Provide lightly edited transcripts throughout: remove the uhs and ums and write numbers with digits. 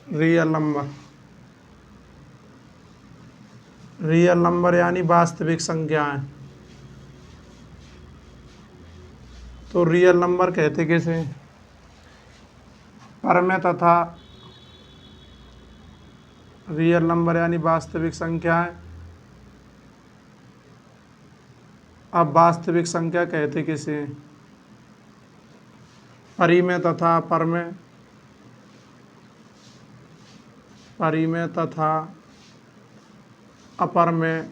Real number. Real number यानी वास्तविक संख्याएं। तो रियल नंबर कहते किसे? परमेय तथा रियल नंबर यानी वास्तविक संख्याएं। अब वास्तविक संख्या कहते किसे? परिमेय तथा अपरमेय। परिमेय तथा अपरमेय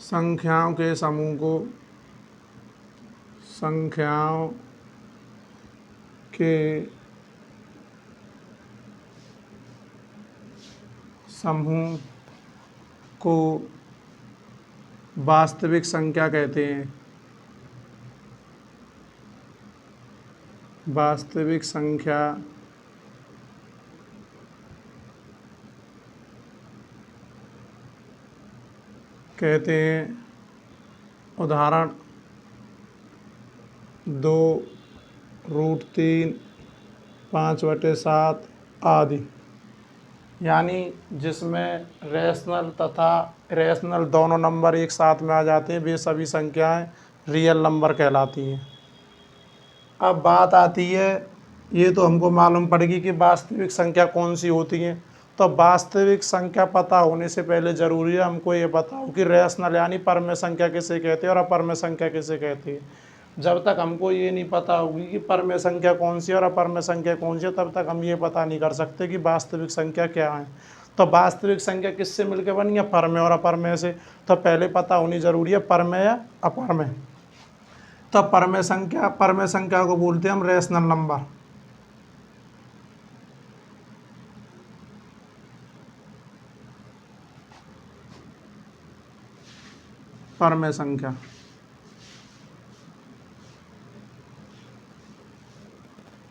संख्याओं के समूह को संख्याओं के समूह को वास्तविक संख्या कहते हैं। वास्तविक संख्या कहते हैं। उदाहरण 2√3, 5/7 आदि। यानी जिसमें रेशनल तथा इरेशनल दोनों नंबर एक साथ में आ जाते हैं, वे सभी संख्याएं रियल नंबर कहलाती हैं। अब बात आती है, ये तो हमको मालूम पड़ेगी कि वास्तविक संख्या कौन सी होती है। तो वास्तविक संख्या पता होने से पहले ज़रूरी है हमको ये पता हो कि रेशनल यानी परमेय संख्या किसे कहते हैं और अपरमेय संख्या किसे कहते हैं। जब तक हमको ये नहीं पता होगी कि परमेय संख्या कौन सी है और अपरमेय संख्या कौन सी है, तब तक हम ये पता नहीं कर सकते कि वास्तविक संख्या क्या है। तो वास्तविक संख्या किससे मिलकर बनी है? परमेय और अपरमेय से। तो पहले पता होनी जरूरी है परमेय या अपरमेय। तो परमेय संख्या को बोलते हैं हम रेशनल नंबर। परमेय संख्या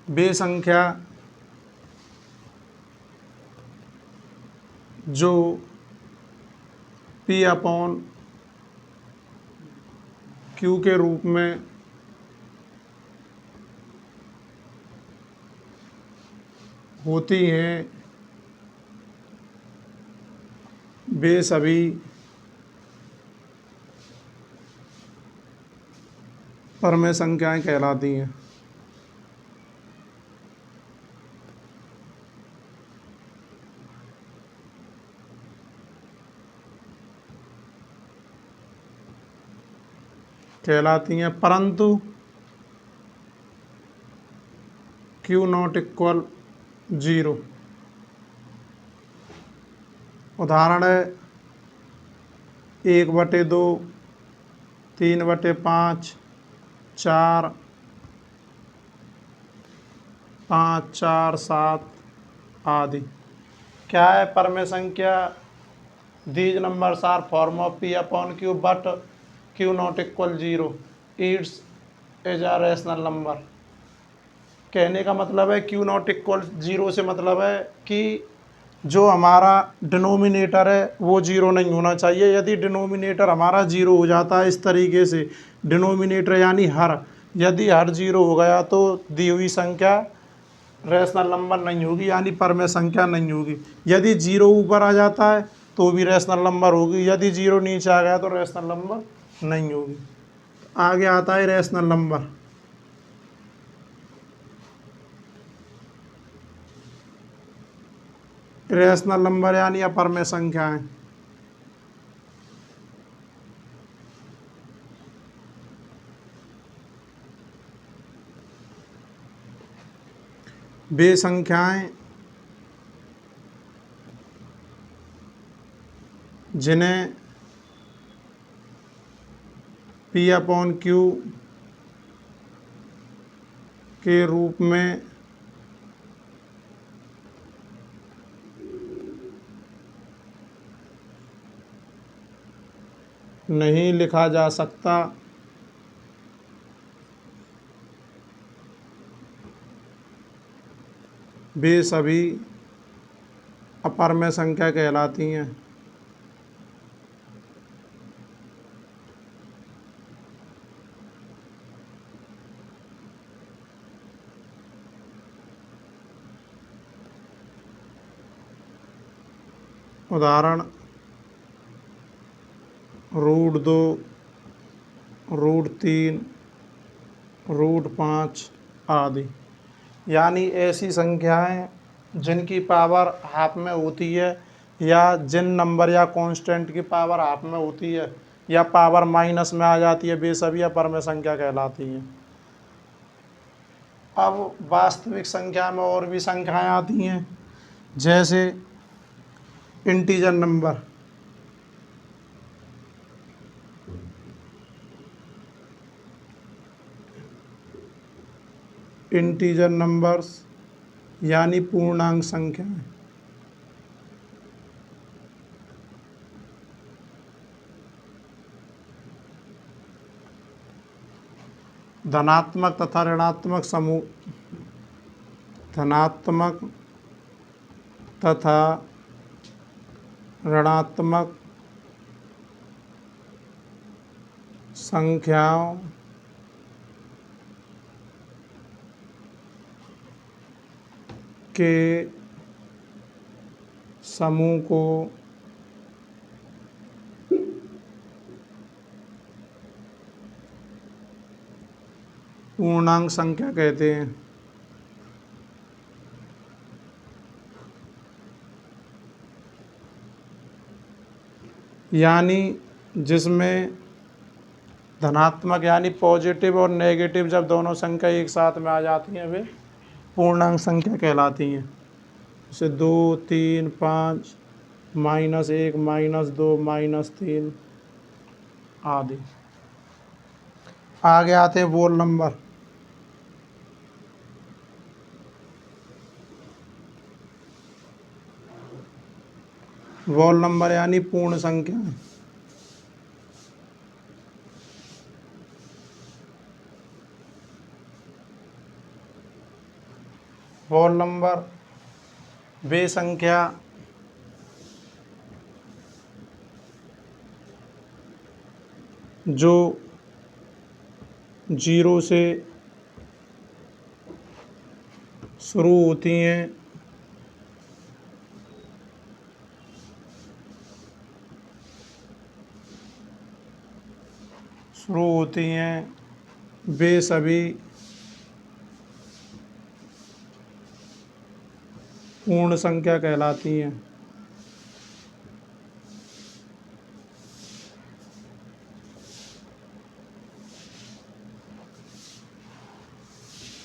वे संख्या जो P/Q के रूप में होती हैं, वे सभी परमेय संख्याएं कहलाती हैं। परंतु Q ≠ 0। उदाहरण है 1/2, 3/5, 4, 5, 4, 7 आदि। क्या है परमेय संख्या? These numbers are form of P/Q but Q ≠ 0 it's is a rational number. कहने का मतलब है Q ≠ 0 से मतलब है कि जो हमारा डिनोमिनेटर है वो जीरो नहीं होना चाहिए। यदि डिनोमिनेटर हमारा जीरो हो जाता है इस तरीके से, डिनोमिनेटर यानी हर, यदि हर जीरो हो गया तो दी हुई संख्या रेशनल नंबर नहीं होगी, यानी परमेय संख्या नहीं होगी। यदि जीरो ऊपर आ जाता है तो भी रेशनल नंबर होगी, यदि जीरो नीचे आ गया तो रेशनल नंबर नहीं होगी। आगे आता है रेशनल नंबर। रेशनल नंबर यानी अपरमेय संख्याएं। वे संख्याएं जिन्हें P/Q के रूप में नहीं लिखा जा सकता, वे सभी अपरमेय संख्या कहलाती हैं। उदाहरण √2, √3, √5 आदि। यानी ऐसी संख्याएं जिनकी पावर हाफ में होती है, या जिन नंबर या कांस्टेंट की पावर हाफ में होती है या पावर माइनस में आ जाती है, वे सभी अपरमेय संख्या कहलाती हैं। अब वास्तविक संख्या में और भी संख्याएं आती हैं, जैसे इंटीजर नंबर। इंटीजर नंबर्स यानी पूर्णांक संख्याएं। धनात्मक तथा ऋणात्मक समूह, धनात्मक तथा ऋणात्मक संख्याओं के समूह को पूर्णांक संख्या कहते हैं। यानी जिसमें धनात्मक यानी पॉजिटिव और नेगेटिव जब दोनों संख्या एक साथ में आ जाती हैं, वे पूर्णांक संख्या कहलाती हैं। जैसे 2, 3, 5, -1, -2, -3 आदि। आगे आते हैं वोल नंबर। वोल नंबर यानी पूर्ण संख्या। वोल नंबर वे संख्या जो 0 से शुरू होती हैं वे सभी पूर्ण संख्या कहलाती हैं।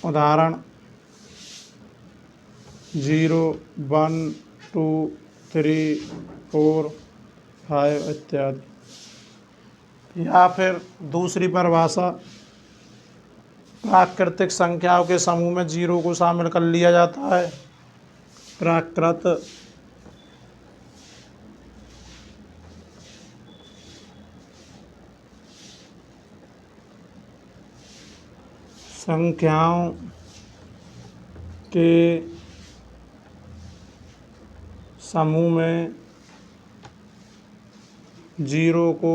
उदाहरण 0, 1, 2, 3, 4, 5 इत्यादि। या फिर दूसरी परिभाषा, प्राकृतिक संख्याओं के समूह में 0 को शामिल कर लिया जाता है। प्राकृत संख्याओं के समूह में 0 को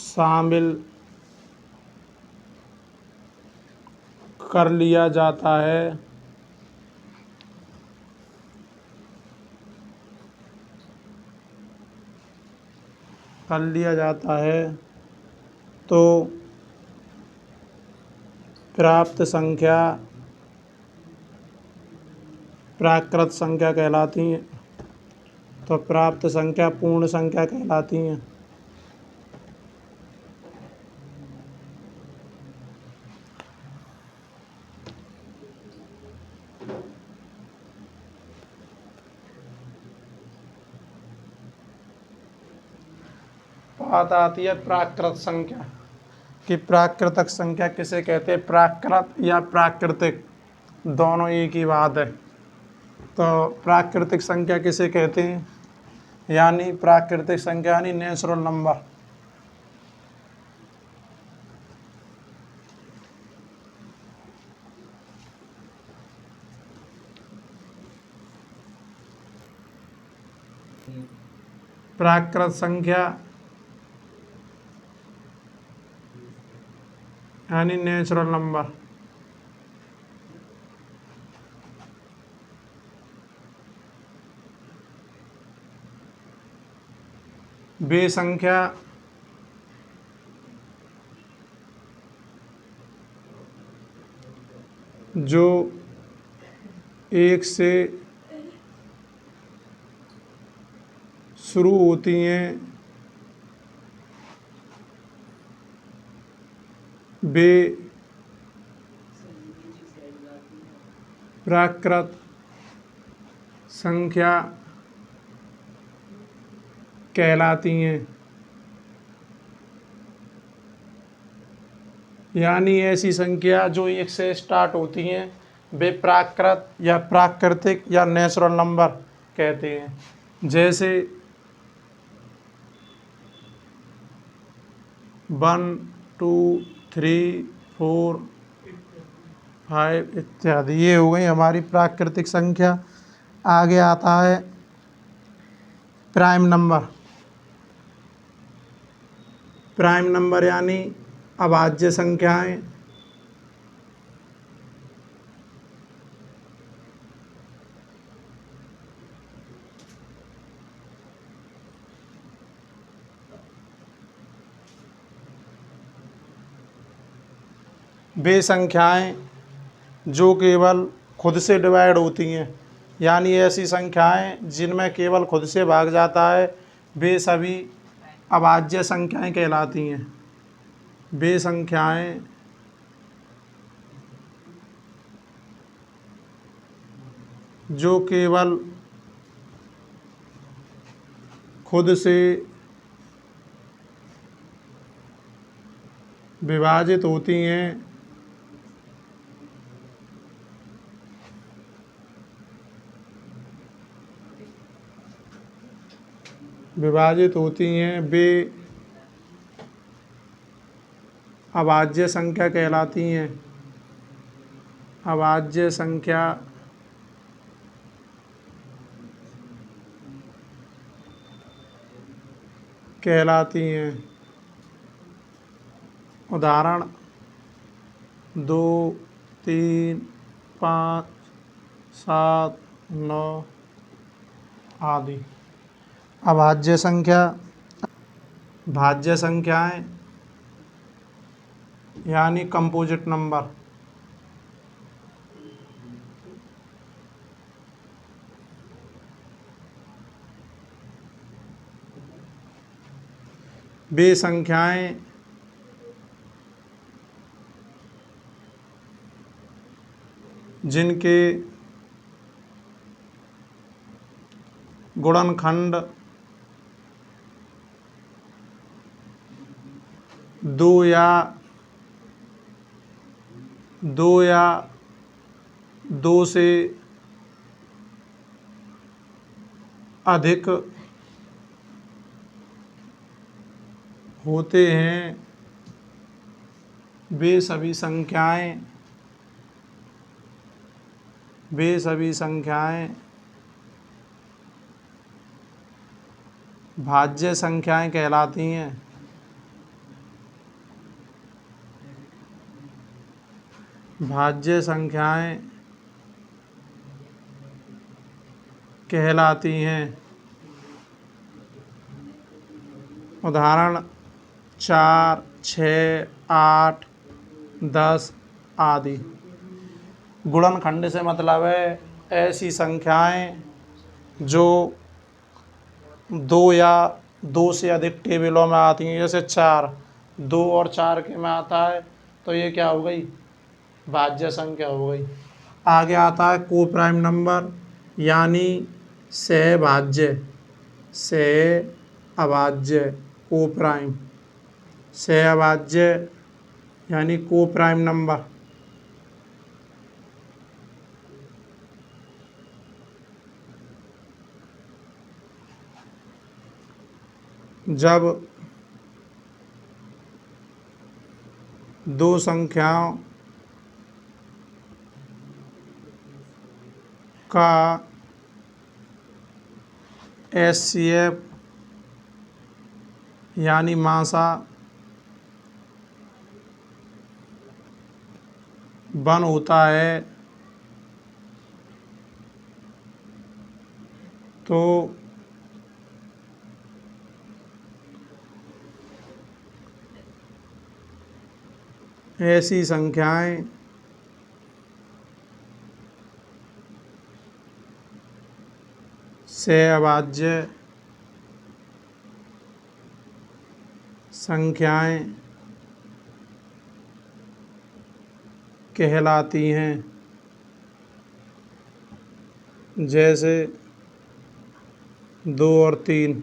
शामिल कर लिया जाता है। तो प्राप्त संख्या प्राकृत संख्या कहलाती हैं। तो प्राप्त संख्या पूर्ण संख्या कहलाती हैं। बात आती है प्राकृत संख्या कि प्राकृतिक संख्या किसे कहते हैं। प्राकृत या प्राकृतिक दोनों एक ही बात है। तो प्राकृतिक संख्या किसे कहते हैं, यानी प्राकृतिक संख्या यानी नेचुरल नंबर। प्राकृत संख्या यानी नेचुरल नंबर। वे संख्या जो 1 से शुरू होती हैं वे प्राकृत संख्या कहलाती हैं। यानी ऐसी संख्या जो 1 से स्टार्ट होती हैं वे प्राकृत या प्राकृतिक या नेचुरल नंबर कहते हैं। जैसे 1 2 3 4 5 इत्यादि, ये हो गई हमारी प्राकृतिक संख्या। आगे आता है प्राइम नंबर। प्राइम नंबर यानी अभाज्य संख्याएं। वे संख्याएं जो केवल खुद से डिवाइड होती हैं, यानी ऐसी संख्याएं जिनमें केवल खुद से भाग जाता है, वे सभी अभाज्य संख्याएं कहलाती हैं। वे संख्याएं जो केवल खुद से विभाजित होती हैं, वे अभाज्य संख्या कहलाती हैं। अभाज्य संख्या कहलाती हैं। उदाहरण 2 3 5 7 9 आदि। अभाज्य संख्या। भाज्य संख्याएं यानी कंपोजिट नंबर। वे संख्याएं जिनके गुणनखंड 2 या 2 से अधिक होते हैं, वे सभी संख्याएं भाज्य संख्याएं कहलाती हैं। भाज्य संख्याएं कहलाती हैं। उदाहरण 4 6 8 10 आदि। गुणनखंड से मतलब है ऐसी संख्याएं जो 2 या 2 से अधिक टेबलों में आती हैं। जैसे 4 2 और 4 के में आता है, तो ये क्या हो गई? भाज्य संख्या हो गई। आगे आता है को प्राइम नंबर यानी सहभाज्य। सहअभाज्य को प्राइम। सहअभाज्य यानी को प्राइम नंबर। जब दो संख्याओं का एचसीएफ यानी मासा 1 होता है, तो ऐसी संख्याएं से अभाज्य संख्याएं कहलाती हैं, जैसे 2 और 3,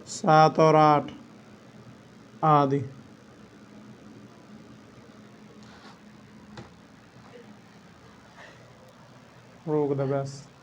7 और 8 आदि। रोक दे बस।